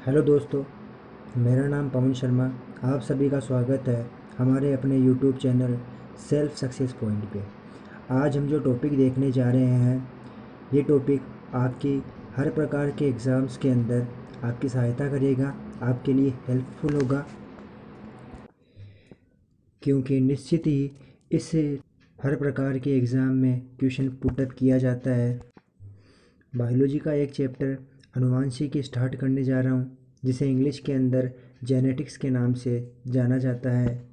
Hello दोस्तों, मेरा नाम पवन शर्मा। आप सभी का स्वागत है हमारे अपने YouTube channel self success point पे। आज हम जो टॉपिक देखने जा रहे हैं, ये टॉपिक आपकी हर प्रकार के एग्ज़ाम्स के अंदर आपकी सहायता करेगा, आपके लिए हेल्पफुल होगा, क्योंकि निश्चित ही इससे हर प्रकार के एग्ज़ाम में क्वेश्चन पुटअप किया जाता है। बायोलॉजी का एक चैप्टर आनुवांशिकी स्टार्ट करने जा रहा हूँ, जिसे इंग्लिश के अंदर जेनेटिक्स के नाम से जाना जाता है।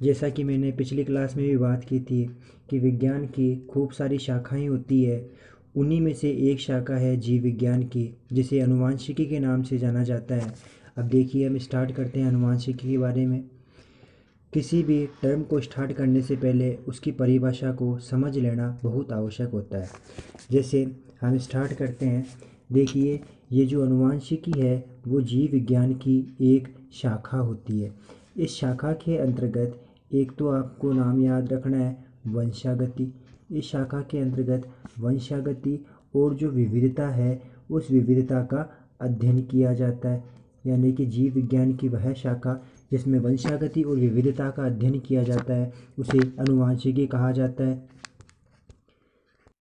जैसा कि मैंने पिछली क्लास में भी बात की थी कि विज्ञान की खूब सारी शाखाएं होती है, उन्हीं में से एक शाखा है जीव विज्ञान की, जिसे आनुवांशिकी के नाम से जाना जाता है। अब देखिए, हम स्टार्ट करते हैं आनुवांशिकी के बारे में। किसी भी टर्म को स्टार्ट करने से पहले उसकी परिभाषा को समझ लेना बहुत आवश्यक होता है। जैसे हम स्टार्ट करते हैं, देखिए ये जो आनुवांशिकी है वो जीव विज्ञान की एक शाखा होती है। इस शाखा के अंतर्गत एक तो आपको नाम याद रखना है, वंशागति। इस शाखा के अंतर्गत वंशागति और जो विविधता है उस विविधता का अध्ययन किया जाता है। यानी कि जीव विज्ञान की वह शाखा जिसमें वंशागति और विविधता का अध्ययन किया जाता है उसे आनुवांशिकी कहा जाता है।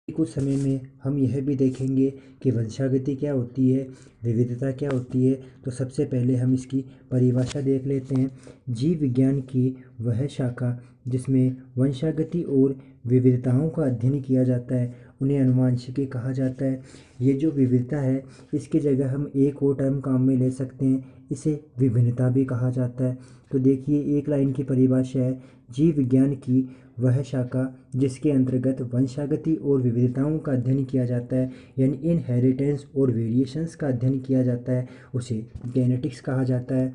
कुछ समय में हम यह भी देखेंगे कि वंशागति क्या होती है, विविधता क्या होती है। तो सबसे पहले हम इसकी परिभाषा देख लेते हैं। जीव विज्ञान की वह शाखा जिसमें वंशागति और विविधताओं का अध्ययन किया जाता है उन्हें आनुवांशिकी कहा जाता है। ये जो विविधता है इसकी जगह हम एक और टर्म काम में ले सकते हैं, इसे विभिन्नता भी कहा जाता है। तो देखिए, एक लाइन की परिभाषा है, जीव विज्ञान की वह शाखा जिसके अंतर्गत वंशागति और विविधताओं का अध्ययन किया जाता है, यानी इनहेरिटेंस और वेरिएशंस का अध्ययन किया जाता है, उसे जेनेटिक्स कहा जाता है।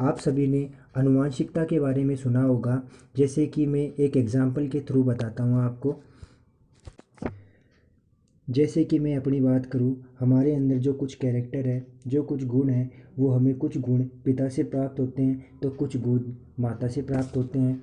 आप सभी ने आनुवांशिकता के बारे में सुना होगा। जैसे कि मैं एक एग्जाम्पल के थ्रू बताता हूँ आपको। जैसे कि मैं अपनी बात करूँ, हमारे अंदर जो कुछ कैरेक्टर है, जो कुछ गुण है, वो हमें कुछ गुण पिता से प्राप्त होते हैं तो कुछ गुण माता से प्राप्त होते हैं।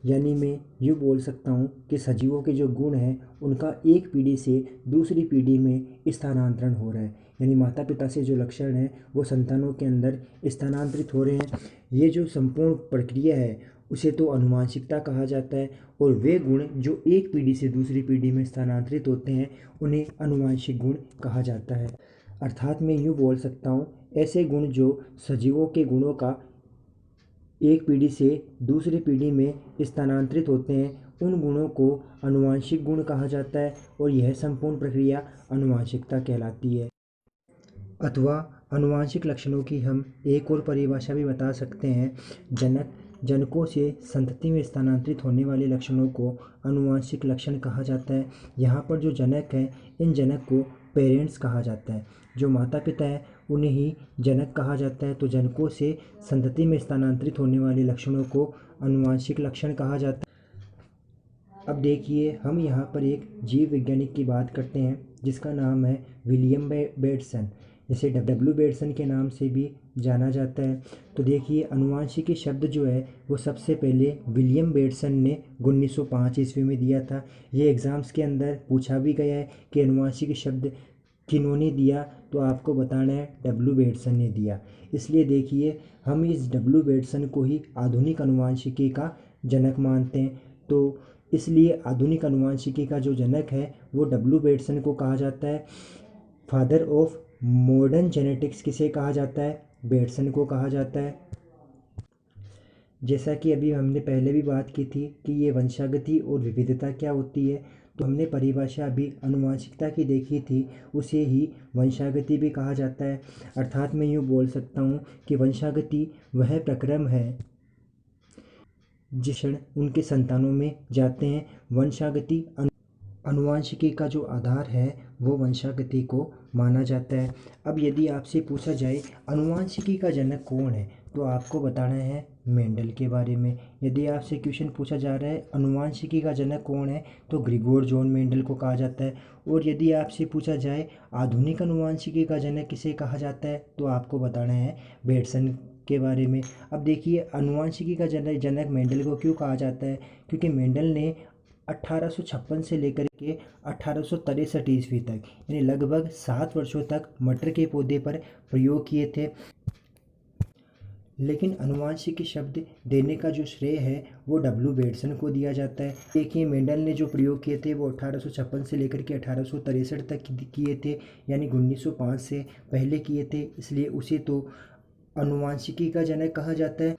यानी मैं यूँ बोल सकता हूँ कि सजीवों के जो गुण हैं उनका एक पीढ़ी से दूसरी पीढ़ी में स्थानांतरण हो रहा है। यानी माता पिता से जो लक्षण हैं वो संतानों के अंदर स्थानांतरित हो रहे हैं। ये जो संपूर्ण प्रक्रिया है उसे तो आनुवांशिकता कहा जाता है, और वे गुण जो एक पीढ़ी से दूसरी पीढ़ी में स्थानांतरित होते हैं उन्हें आनुवांशिक गुण कहा जाता है। अर्थात मैं यूँ बोल सकता हूँ, ऐसे गुण जो सजीवों के गुणों का एक पीढ़ी से दूसरी पीढ़ी में स्थानांतरित होते हैं उन गुणों को आनुवांशिक गुण कहा जाता है, और यह संपूर्ण प्रक्रिया आनुवांशिकता कहलाती है। अथवा आनुवांशिक लक्षणों की हम एक और परिभाषा भी बता सकते हैं। जनकों से संतति में स्थानांतरित होने वाले लक्षणों को आनुवांशिक लक्षण कहा जाता है। यहाँ पर जो जनक हैं इन जनक को पेरेंट्स कहा जाता है। जो माता पिता हैं उन्हें ही जनक कहा जाता है। तो जनकों से संतति में स्थानांतरित होने वाले लक्षणों को आनुवांशिक लक्षण कहा जाता है। अब देखिए, हम यहाँ पर एक जीव वैज्ञानिक की बात करते हैं जिसका नाम है विलियम बेटसन, जिसे डब्ल्यू बेटसन के नाम से भी जाना जाता है। तो देखिए, आनुवांशिकी शब्द जो है वो सबसे पहले विलियम बेटसन ने 1905 ईस्वी में दिया था। ये एग्ज़ाम्स के अंदर पूछा भी गया है कि आनुवांशिकी शब्द किन्होंने दिया, तो आपको बताना है डब्ल्यू बेटसन ने दिया। इसलिए देखिए, हम इस डब्ल्यू बेटसन को ही आधुनिक आनुवांशिकी का जनक मानते हैं। तो इसलिए आधुनिक आनुवांशिकी का जो जनक है वो डब्ल्यू बेटसन को कहा जाता है। फादर ऑफ मॉडर्न जेनेटिक्स किसे कहा जाता है? बेटसन को कहा जाता है। जैसा कि अभी हमने पहले भी बात की थी कि ये वंशागति और विविधता क्या होती है, तो हमने परिभाषा अभी आनुवांशिकता की देखी थी, उसे ही वंशागति भी कहा जाता है। अर्थात मैं यूँ बोल सकता हूँ कि वंशागति वह प्रक्रम है जिस क्षण उनके संतानों में जाते हैं। वंशागति आनुवांशिकी का जो आधार है वो वंशागति को माना जाता है। अब यदि आपसे पूछा जाए आनुवांशिकी का जनक कौन है, तो आपको बताना है मेंडल के बारे में। यदि आपसे क्वेश्चन पूछा जा रहा है आनुवांशिकी का जनक कौन है, तो ग्रिगोर जॉन मेंडल को कहा जाता है। और यदि आपसे पूछा जाए आधुनिक आनुवांशिकी का जनक किसे कहा जाता है, तो आपको बताना है बेटसन के बारे में। अब देखिए, आनुवांशिकी का जनक मेंडल को क्यों कहा जाता है, क्योंकि मेंडल ने 1856 से लेकर के 1863 ईस्वी तक, यानी लगभग 7 वर्षों तक मटर के पौधे पर प्रयोग किए थे। लेकिन अनुवांशिकी शब्द देने का जो श्रेय है वो डब्ल्यू बेडसन को दिया जाता है। देखिए, मेंडल ने जो प्रयोग किए थे वो 1856 से लेकर के 1863 तक किए थे, यानी 1905 से पहले किए थे, इसलिए उसे तो अनुवांशिकी का जनक कहा जाता है।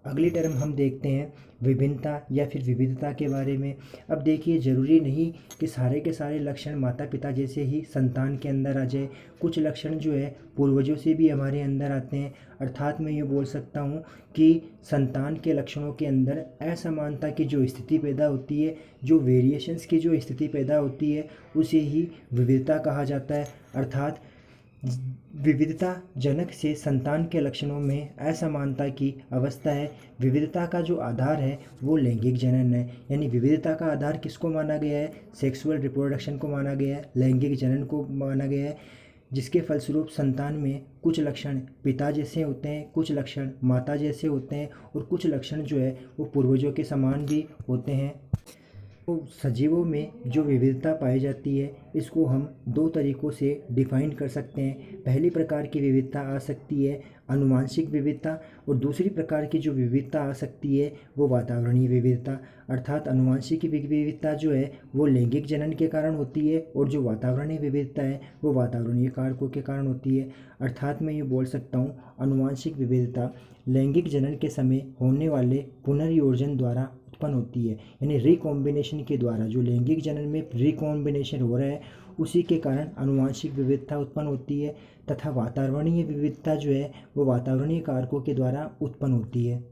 अगली टर्म हम देखते हैं विभिन्नता या फिर विविधता के बारे में। अब देखिए, ज़रूरी नहीं कि सारे के सारे लक्षण माता पिता जैसे ही संतान के अंदर आ जाए। कुछ लक्षण जो है पूर्वजों से भी हमारे अंदर आते हैं। अर्थात मैं ये बोल सकता हूँ कि संतान के लक्षणों के अंदर असमानता की जो स्थिति पैदा होती है, जो वेरिएशंस की जो स्थिति पैदा होती है, उसे ही विविधता कहा जाता है। अर्थात विविधता जनक से संतान के लक्षणों में असमानता की अवस्था है। विविधता का जो आधार है वो लैंगिक जनन है, यानी विविधता का आधार किसको माना गया है? सेक्सुअल रिप्रोडक्शन को माना गया है, लैंगिक जनन को माना गया है, जिसके फलस्वरूप संतान में कुछ लक्षण पिता जैसे होते हैं, कुछ लक्षण माता जैसे होते हैं, और कुछ लक्षण जो है वो पूर्वजों के समान भी होते हैं। तो सजीवों में जो विविधता पाई जाती है इसको हम दो तरीक़ों से डिफ़ाइन कर सकते हैं। पहली प्रकार की विविधता आ सकती है आनुवंशिक विविधता, और दूसरी प्रकार की जो विविधता आ सकती है वो वातावरणीय विविधता। अर्थात आनुवंशिक विविधता जो है वो लैंगिक जनन के कारण होती है, और जो वातावरणीय विविधता है वो वातावरणीय कारकों के कारण होती है। अर्थात मैं ये बोल सकता हूँ आनुवंशिक विविधता लैंगिक जनन के समय होने वाले पुनर्योजन द्वारा उत्पन्न होती है, यानी रिकॉम्बिनेशन के द्वारा जो लैंगिक जनन में रिकॉम्बिनेशन हो रहा है उसी के कारण आनुवंशिक विविधता उत्पन्न होती है। तथा वातावरणीय विविधता जो है वो वातावरणीय कारकों के द्वारा उत्पन्न होती है।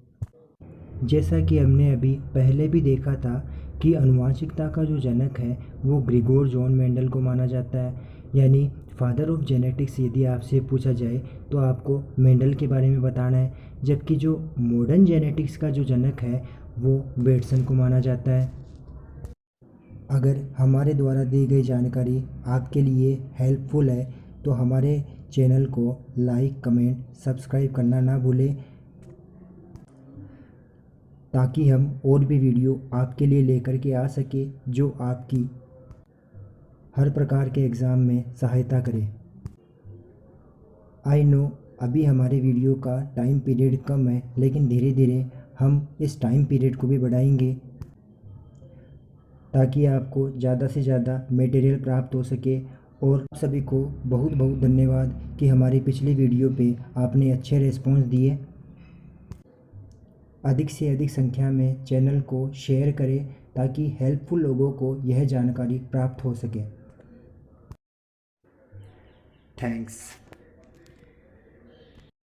जैसा कि हमने अभी पहले भी देखा था कि आनुवंशिकता का जो जनक है वो ग्रिगोर जॉन मेंडल को माना जाता है, यानी फादर ऑफ जेनेटिक्स यदि आपसे पूछा जाए तो आपको मेंडल के बारे में बताना है। जबकि जो मॉडर्न जेनेटिक्स का जो जनक है वो बेडसन को माना जाता है। अगर हमारे द्वारा दी गई जानकारी आपके लिए हेल्पफुल है तो हमारे चैनल को लाइक, कमेंट, सब्सक्राइब करना ना भूलें, ताकि हम और भी वीडियो आपके लिए लेकर के आ सके जो आपकी हर प्रकार के एग्ज़ाम में सहायता करे। आई नो अभी हमारे वीडियो का टाइम पीरियड कम है, लेकिन धीरे धीरे हम इस टाइम पीरियड को भी बढ़ाएंगे ताकि आपको ज़्यादा से ज़्यादा मटेरियल प्राप्त हो सके। और सभी को बहुत बहुत धन्यवाद कि हमारी पिछली वीडियो पे आपने अच्छे रिस्पॉन्स दिए। अधिक से अधिक संख्या में चैनल को शेयर करें ताकि हेल्पफुल लोगों को यह जानकारी प्राप्त हो सके। थैंक्स।